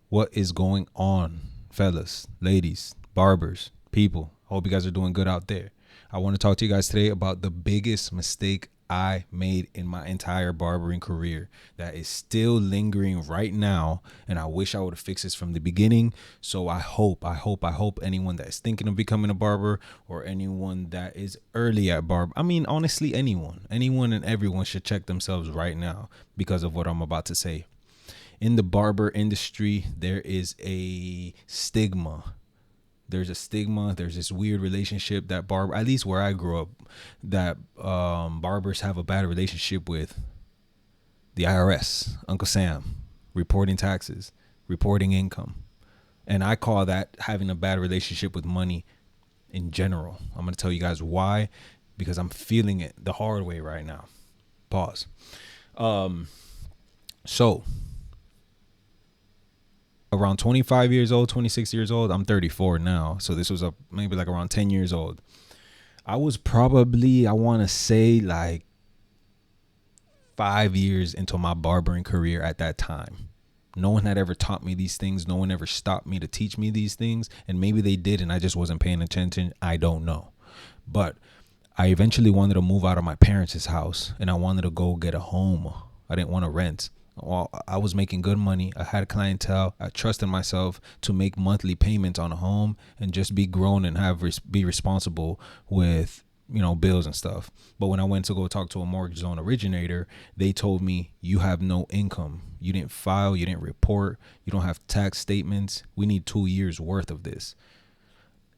What is going on, fellas, ladies, barbers, people? Hope you guys are doing good out there. I want to talk to you guys today about the biggest mistake I made in my entire barbering career that is still lingering right now. And I wish I would have fixed this from the beginning. So I hope anyone that is thinking of becoming a barber or anyone that is early at barber, I mean, honestly, anyone and everyone should check themselves right now because of what I'm about to say. In the barber industry, there is a stigma. There's this weird relationship that barber, at least where I grew up, that barbers have a bad relationship with the IRS, Uncle Sam, reporting taxes, reporting income. And I call that having a bad relationship with money in general. I'm going to tell you guys why, because I'm feeling it the hard way right now. Pause. So around 25 years old, 26 years old. I'm 34 now. So this was maybe like around 10 years old. I was probably, I want to say like 5 years into my barbering career at that time. No one had ever taught me these things. No one ever stopped me to teach me these things. And maybe they did and I just wasn't paying attention. I don't know. But I eventually wanted to move out of my parents' house and I wanted to go get a home. I didn't want to rent. Well, I was making good money. I had clientele. I trusted myself to make monthly payments on a home and just be grown and be responsible with, bills and stuff. But when I went to go talk to a mortgage loan originator, they told me, you have no income. You didn't file. You didn't report. You don't have tax statements. We need 2 years worth of this.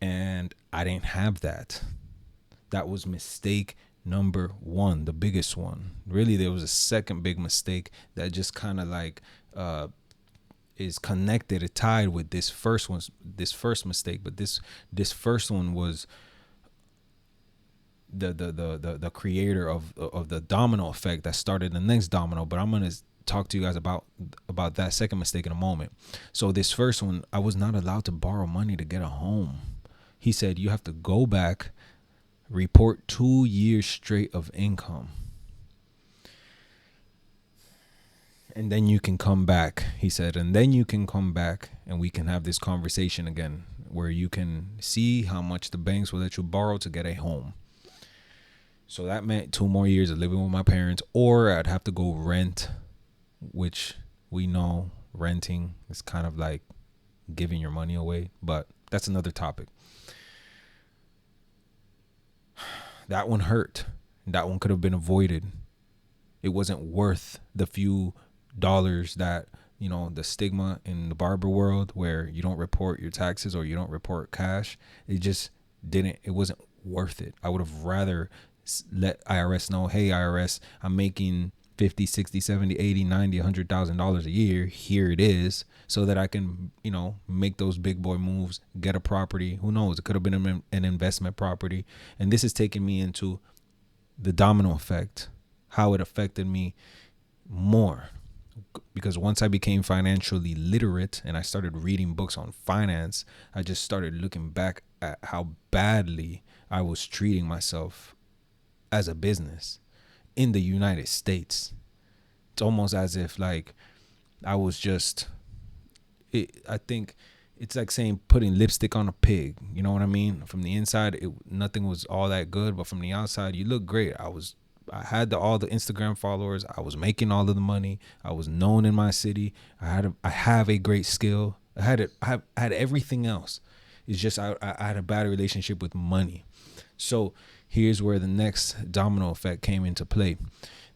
And I didn't have that. That was mistake number one, the biggest one. Really, there was a second big mistake that just kind of like is connected, tied with this first mistake. But this first one was the creator of the domino effect that started the next domino. But I'm gonna talk to you guys about that second mistake in a moment. So this first one, I was not allowed to borrow money to get a home. He said you have to go back, report 2 years straight of income, and then you can come back, he said, and then you can come back and we can have this conversation again where you can see how much the banks will let you borrow to get a home. So that meant 2 more years of living with my parents, or I'd have to go rent, which we know renting is kind of like giving your money away, but that's another topic. That one hurt. That one could have been avoided. It wasn't worth the few dollars that, the stigma in the barber world where you don't report your taxes or you don't report cash. It wasn't worth it. I would have rather let IRS know, hey, IRS, I'm making 50, 60, 70, 80, 90, $100,000 a year. Here it is, so that I can, make those big boy moves, get a property. Who knows? It could have been an investment property. And this is taking me into the domino effect, how it affected me more. Because once I became financially literate and I started reading books on finance, I just started looking back at how badly I was treating myself as a business in the United States. It's almost as if like I was I think it's like saying putting lipstick on a pig. You know what I mean? From the inside, nothing was all that good, but from the outside, you look great. I had all the Instagram followers. I was making all of the money. I was known in my city. I have a great skill. I had everything else. It's just I had a bad relationship with money. So here's where the next domino effect came into play.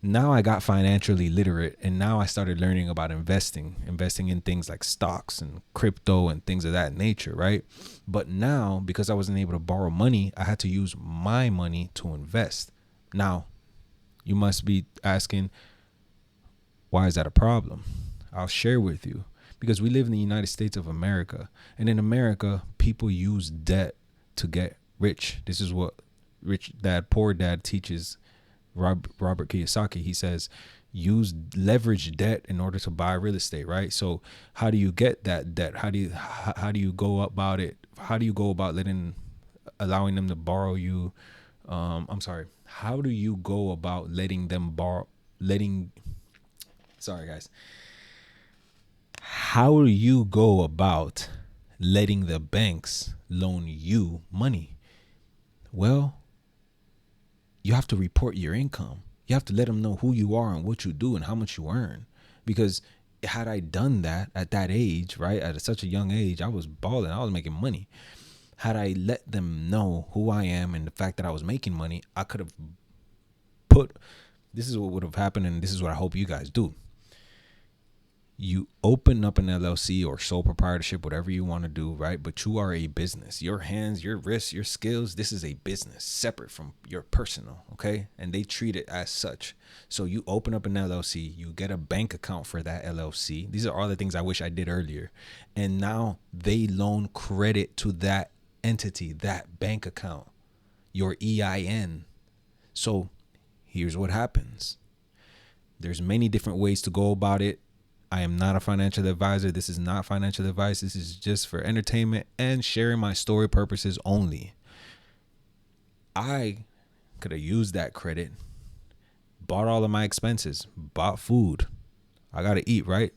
Now I got financially literate, and now I started learning about investing in things like stocks and crypto and things of that nature, right? But now, because I wasn't able to borrow money, I had to use my money to invest. Now, you must be asking, why is that a problem? I'll share with you. Because we live in the United States of America, and in America, people use debt to get rich. This is what Rich Dad Poor Dad teaches Robert Kiyosaki. He says, use leverage debt in order to buy real estate, right? So how do you get that debt? How do you go about it? How do you go about allowing them to borrow you? How do you go about letting them borrow, sorry guys. how do you go about letting the banks loan you money? Well, you have to report your income. You have to let them know who you are and what you do and how much you earn. Because had I done that at that age, right, at such a young age, I was balling, I was making money. Had I let them know who I am and the fact that I was making money, I could have put, this is what would have happened, and this is what I hope you guys do. You open up an LLC or sole proprietorship, whatever you want to do, right? But you are a business. Your hands, your wrists, your skills, this is a business separate from your personal, okay? And they treat it as such. So you open up an LLC, you get a bank account for that LLC. These are all the things I wish I did earlier. And now they loan credit to that entity, that bank account, your EIN. So here's what happens. There's many different ways to go about it. I am not a financial advisor. This is not financial advice. This is just for entertainment and sharing my story purposes only. I could have used that credit, bought all of my expenses, bought food. I got to eat, right?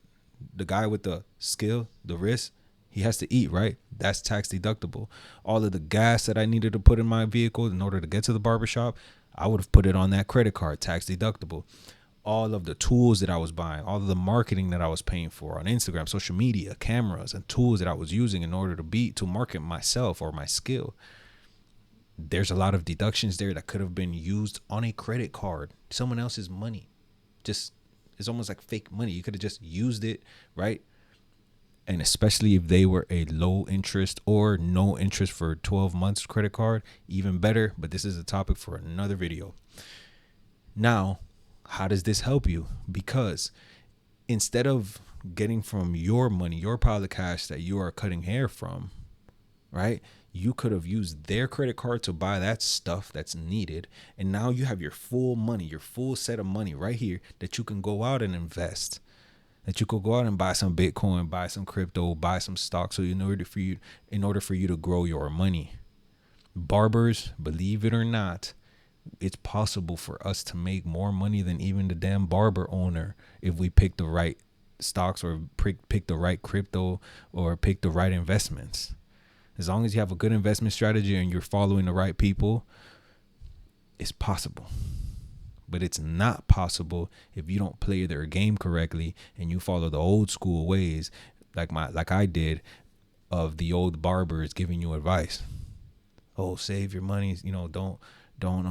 The guy with the skill, the risk, he has to eat, right? That's tax deductible. All of the gas that I needed to put in my vehicle in order to get to the barbershop, I would have put it on that credit card, tax deductible. All of the tools that I was buying, all of the marketing that I was paying for on Instagram, social media, cameras, and tools that I was using in order to market myself or my skill. There's a lot of deductions there that could have been used on a credit card, someone else's money. Just, it's almost like fake money. You could have just used it, right? And especially if they were a low interest or no interest for 12 months credit card, even better. But this is a topic for another video. Now, how does this help you? Because instead of getting from your money, your pile of cash that you are cutting hair from, right? You could have used their credit card to buy that stuff that's needed. And now you have your full money, your full set of money right here that you can go out and invest. That you could go out and buy some Bitcoin, buy some crypto, buy some stocks. So in order for you to grow your money. Barbers, believe it or not, it's possible for us to make more money than even the damn barber owner if we pick the right stocks or pick the right crypto or pick the right investments. As long as you have a good investment strategy and you're following the right people, it's possible. But it's not possible if you don't play their game correctly and you follow the old school ways like I did of the old barbers giving you advice. Oh, save your money, don't what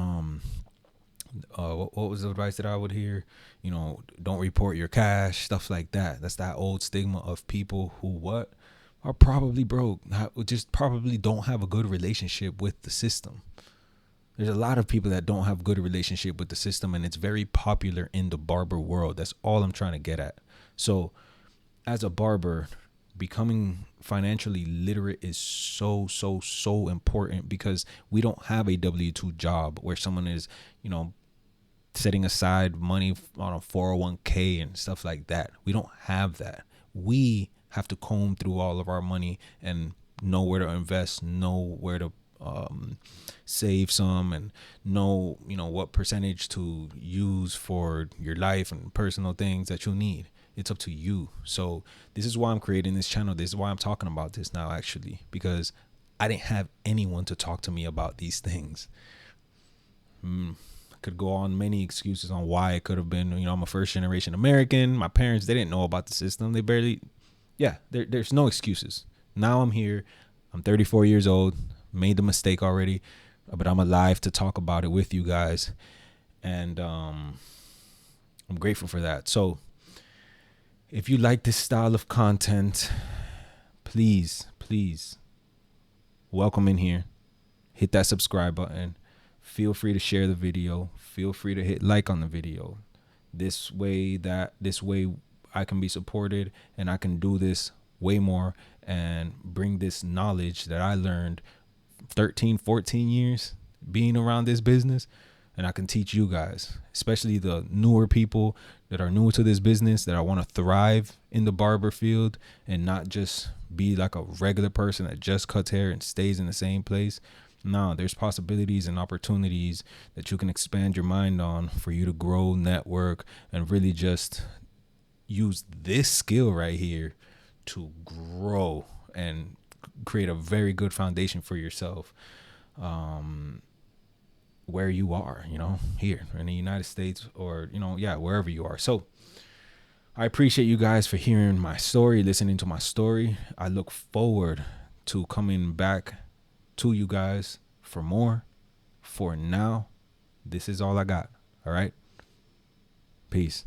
was the advice that I would hear? Don't report your cash, stuff like that. That's that old stigma of people who are probably broke, just probably don't have a good relationship with the system. There's a lot of people that don't have good relationship with the system, and it's very popular in the barber world. That's all I'm trying to get at. So as a barber, becoming financially literate is so important, because we don't have a W-2 job where someone is, setting aside money on a 401k and stuff like that. We don't have that. We have to comb through all of our money and know where to invest, know where to save some, and know, what percentage to use for your life and personal things that you need. It's up to you. So this is why I'm creating this channel. This is why I'm talking about this now, actually, because I didn't have anyone to talk to me about these things. I could go on many excuses on why it could have been, I'm a first generation American. My parents, they didn't know about the system. They barely, there's no excuses. Now I'm here. I'm 34 years old, made the mistake already, but I'm alive to talk about it with you guys. And I'm grateful for that. So if you like this style of content, please welcome in here. Hit that subscribe button. Feel free to share the video. Feel free to hit like on the video. This way I can be supported and I can do this way more and bring this knowledge that I learned 13, 14 years being around this business. And I can teach you guys, especially the newer people that are new to this business, that I want to thrive in the barber field and not just be like a regular person that just cuts hair and stays in the same place. No, there's possibilities and opportunities that you can expand your mind on for you to grow, network, and really just use this skill right here to grow and create a very good foundation for yourself, where you are, here in the United States, or, wherever you are. So I appreciate you guys for hearing my story, listening to my story. I look forward to coming back to you guys for more. For now, this is all I got. All right. Peace.